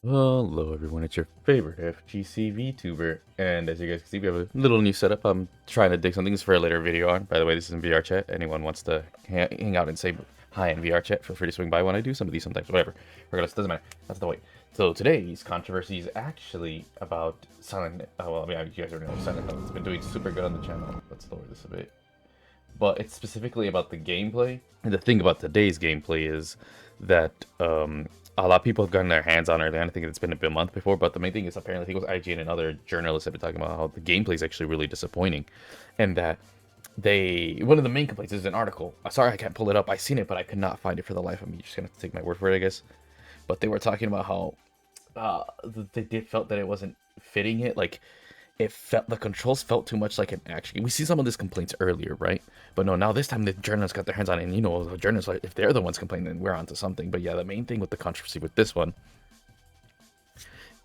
Hello everyone, it's your favorite FGC VTuber, and as you guys can see, we have a little new setup. I'm trying to dig some things for a later video on. By the way, this is in VR chat. Anyone wants to hang out and say hi in VR chat, feel free to swing by when I do some of these sometimes, whatever. Regardless, doesn't matter. That's the way. So today's controversy is actually about Silent, well, I mean, you guys already know Silent Hill. It's been doing super good on the channel. Let's lower this a bit. But it's specifically about the gameplay. And the thing about today's gameplay is that a lot of people have gotten their hands on it. I think it's been a month before, but the main thing is apparently I think it was IGN and other journalists have been talking about how the gameplay is actually really disappointing, and that one of the main complaints is an article. Sorry, I can't pull it up. I seen it, but I could not find it for the life of me. You're just gonna have to take my word for it, I guess. But they were talking about how they felt that it wasn't fitting it. Like the controls felt too much like an action game. We see some of these complaints earlier, right? But no, now this time the journalists got their hands on it, and the journalists, like, if they're the ones complaining, then we're onto something. But yeah, the main thing with the controversy with this one,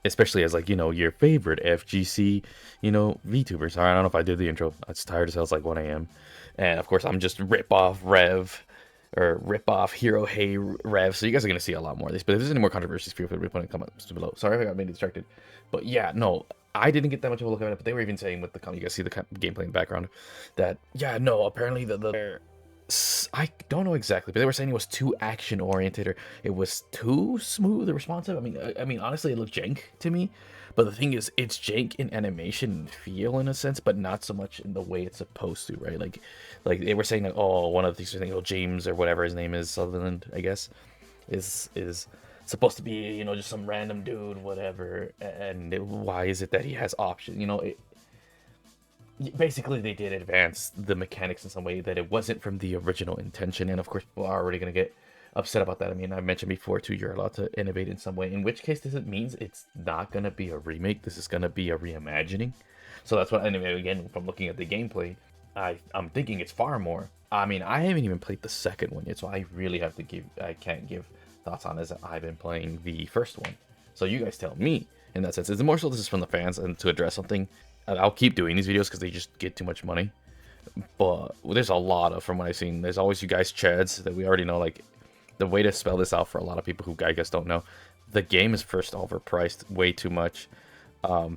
especially as like your favorite FGC VTuber. Sorry, I don't know if I did the intro. It's tired as hell. It's like 1 a.m. And of course I'm just rip off Rev or rip off Hero Hey Rev. So you guys are gonna see a lot more of this. But if there's any more controversies, feel free to put in comments below. Sorry if I got made distracted. But yeah, no, I didn't get that much of a look at it. But they were even saying with the you guys see the gameplay in the background that yeah, no, apparently I don't know exactly, but they were saying it was too action oriented, or it was too smooth or responsive. I mean, honestly, it looked jank to me. But the thing is, it's jank in animation and feel in a sense, but not so much in the way it's supposed to, right? Like they were saying that, oh, one of the things were saying, oh, James or whatever his name is, Sutherland, I guess, is supposed to be just some random dude, whatever. And why is it that he has options? Basically they did advance the mechanics in some way that it wasn't from the original intention, and of course people are already going to get upset about that. I mean, I mentioned before too, you're allowed to innovate in some way, in which case this means it's not going to be a remake, this is going to be a reimagining. So that's what, anyway, again, from looking at the gameplay, I'm thinking it's far more. I mean, I haven't even played the second one yet, so I can't give thoughts on it, as I've been playing the first one. So you guys tell me in that sense. It's more so this is from the fans and to address something. I'll keep doing these videos because they just get too much money. But there's a lot of, from what I've seen, there's always you guys chads that we already know. Like, the way to spell this out for a lot of people who I guess don't know, the game is first overpriced way too much.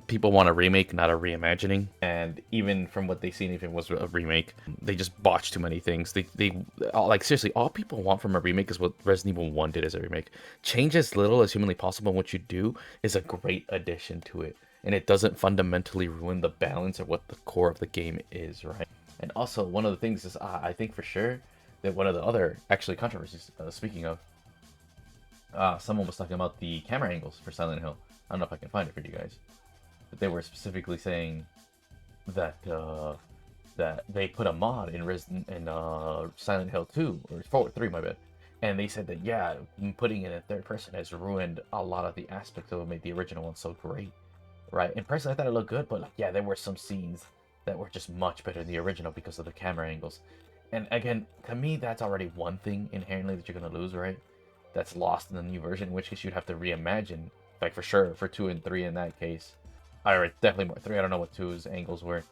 People want a remake, not a reimagining. And even from what they've seen, if it was a remake, they just botched too many things. Like, seriously, all people want from a remake is what Resident Evil 1 did as a remake. Change as little as humanly possible, and what you do is a great addition to it. And it doesn't fundamentally ruin the balance of what the core of the game is, right? And also, one of the things is, I think for sure that one of the other actually controversies, speaking of, someone was talking about the camera angles for Silent Hill. I don't know if I can find it for you guys, but they were specifically saying that that they put a mod in Silent Hill 2 or 3, my bad, and they said that yeah, putting it in third person has ruined a lot of the aspects of what made the original one so great, right? And personally, I thought it looked good, but like, yeah, there were some scenes that were just much better than the original because of the camera angles. And again, to me, that's already one thing inherently that you're gonna lose, right? That's lost in the new version, in which case you'd have to reimagine, like for sure, for 2 and 3 in that case. Or definitely more 3, I don't know what 2's angles were.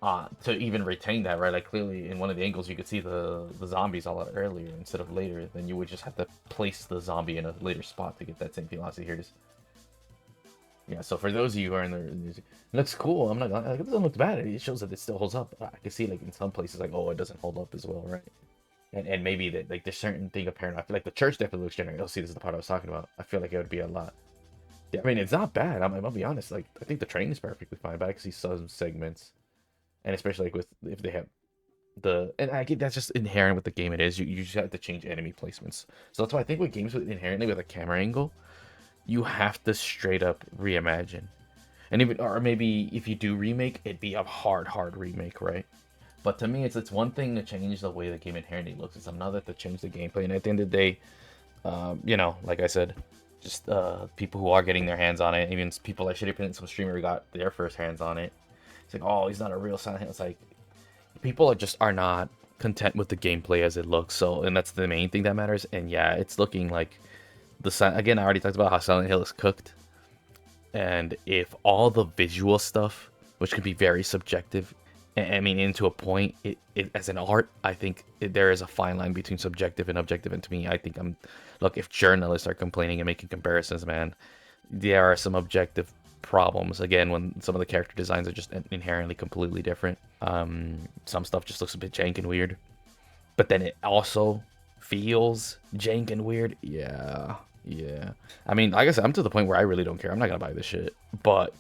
To even retain that, right? Like clearly in one of the angles you could see the zombies a lot earlier instead of later. Then you would just have to place the zombie in a later spot to get that same velocity. Here it is. Yeah, so for those of you who are in it looks cool. I'm not gonna, like, it doesn't look bad. It shows that it still holds up. I can see like in some places like, oh, it doesn't hold up as well, right? And maybe that, like, there's certain thing apparent. I feel like the church definitely looks generic. Oh, see, this is the part I was talking about. I feel like it would be a lot. Yeah, I mean, it's not bad. I'll be honest. Like, I think the train is perfectly fine, but I can see some segments, and especially like with if they have and I get that's just inherent with the game. It is you just have to change enemy placements. So that's why I think with games with inherently with a camera angle, you have to straight up reimagine. And even, or maybe if you do remake, it'd be a hard remake, right? But to me, it's one thing to change the way the game inherently looks. It's another to change the gameplay. And at the end of the day, like I said, just people who are getting their hands on it, even people like Shitty Pin, some streamer got their first hands on it. It's like, oh, he's not a real Silent Hill. It's like people are not content with the gameplay as it looks. So, and that's the main thing that matters. And yeah, it's looking like again, I already talked about how Silent Hill is cooked. And if all the visual stuff, which can be very subjective, I mean, into a point, as an art, I think there is a fine line between subjective and objective. And to me, I think look, if journalists are complaining and making comparisons, man, there are some objective problems again when some of the character designs are just inherently completely different. Some stuff just looks a bit jank and weird, but then it also feels jank and weird. Yeah, yeah. I mean, like I said, I'm to the point where I really don't care. I'm not gonna buy this shit. But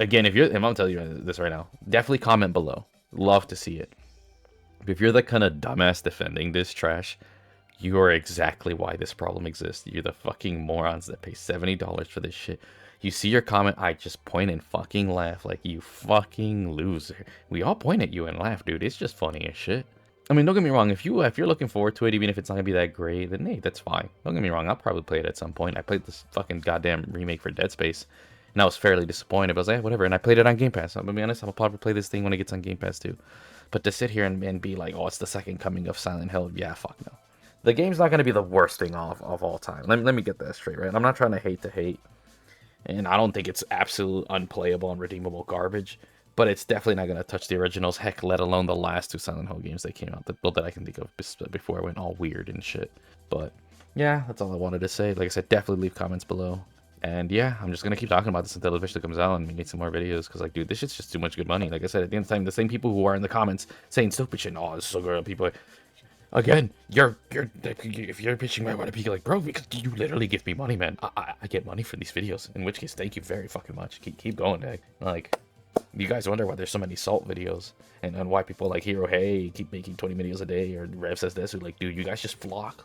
again, if you're, and I'm telling you this right now, definitely comment below. Love to see it. If you're the kind of dumbass defending this trash, you are exactly why this problem exists. You're the fucking morons that pay $70 for this shit. You see your comment, I just point and fucking laugh like you fucking loser. We all point at you and laugh, dude. It's just funny as shit. I mean, don't get me wrong. If you're looking forward to it, even if it's not gonna be that great, then hey, that's fine. Don't get me wrong. I'll probably play it at some point. I played this fucking goddamn remake for Dead Space, and I was fairly disappointed. But I was like, whatever. And I played it on Game Pass. I'm gonna be honest. I'll probably play this thing when it gets on Game Pass too. But to sit here and be like, oh, it's the second coming of Silent Hill, yeah, fuck no. The game's not gonna be the worst thing of all time. Let me get that straight, right? I'm not trying to hate, and I don't think it's absolute unplayable and redeemable garbage. But it's definitely not going to touch the originals, heck, let alone the last two Silent Hill games that came out, that I can think of before I went all weird and shit. But yeah, that's all I wanted to say. Like I said, definitely leave comments below. And yeah, I'm just going to keep talking about this until it eventually comes out and we need some more videos. Because, like, dude, this shit's just too much good money. Like I said, at the end of the time, the same people who are in the comments saying stupid shit, oh, this is so good, people, again, if you're pitching my water peak, like, bro, because you literally give me money, man. I get money for these videos. In which case, thank you very fucking much. Keep going, Dag. Like, you guys wonder why there's so many salt videos and why people like Hero Hey keep making 20 videos a day, or Rev says this, who like, dude, you guys just flock.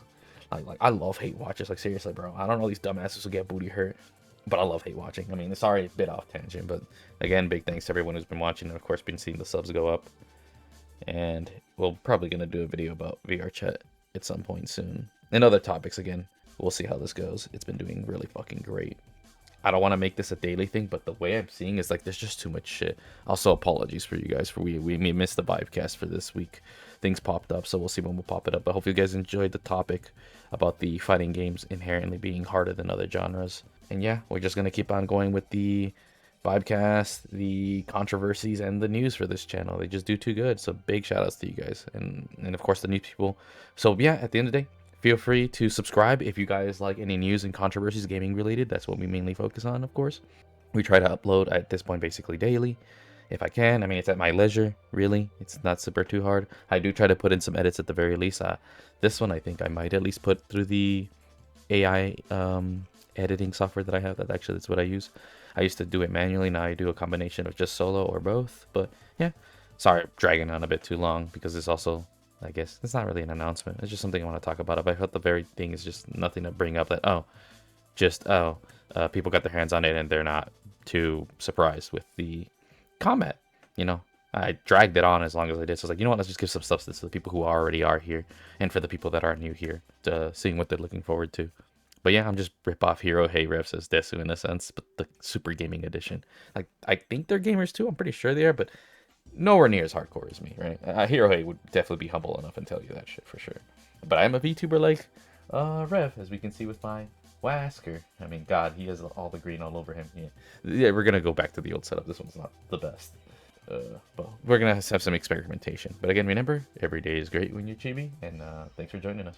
Like I love hate watchers. Like, seriously, bro. I don't know these dumbasses who get booty hurt, but I love hate watching. I mean, it's already a bit off tangent, but again, big thanks to everyone who's been watching and of course been seeing the subs go up. And we're probably gonna do a video about VR chat at some point soon. And other topics again. We'll see how this goes. It's been doing really fucking great. I don't want to make this a daily thing, but the way I'm seeing is like there's just too much shit. Also, apologies for you guys for we missed the Vivecast for this week. Things popped up, so we'll see when we'll pop it up. But hopefully you guys enjoyed the topic about the fighting games inherently being harder than other genres. And yeah, we're just gonna keep on going with the Vivecast, the controversies, and the news for this channel. They just do too good. So big shout outs to you guys, and of course the new people. So yeah, at the end of the day, feel free to subscribe if you guys like any news and controversies gaming related. That's what we mainly focus on, of course. We try to upload at this point basically daily, if I can. I mean, it's at my leisure, really. It's not super too hard. I do try to put in some edits at the very least. This one I think I might at least put through the AI editing software that I have. That's what I use. I used to do it manually. Now I do a combination of just solo or both. But yeah, sorry, I'm dragging on a bit too long because it's also, I guess it's not really an announcement. It's just something I want to talk about. But I thought the very thing is just nothing to bring up that, people got their hands on it and they're not too surprised with the combat. You know, I dragged it on as long as I did. So I was like, you know what, let's just give some substance to the people who already are here and for the people that are new here to seeing what they're looking forward to. But yeah, I'm just rip off Hero Hey Rev says Desu in a sense, but the Super Gaming Edition. Like, I think they're gamers too. I'm pretty sure they are, but nowhere near as hardcore as me, right? Hero Hey would definitely be humble enough and tell you that shit for sure. But I'm a VTuber like Rev, as we can see with my Wasker. I mean, God, he has all the green all over him. Yeah, we're gonna go back to the old setup. This one's not the best. But we're gonna have some experimentation. But again, remember, every day is great when you're chibi, and thanks for joining us.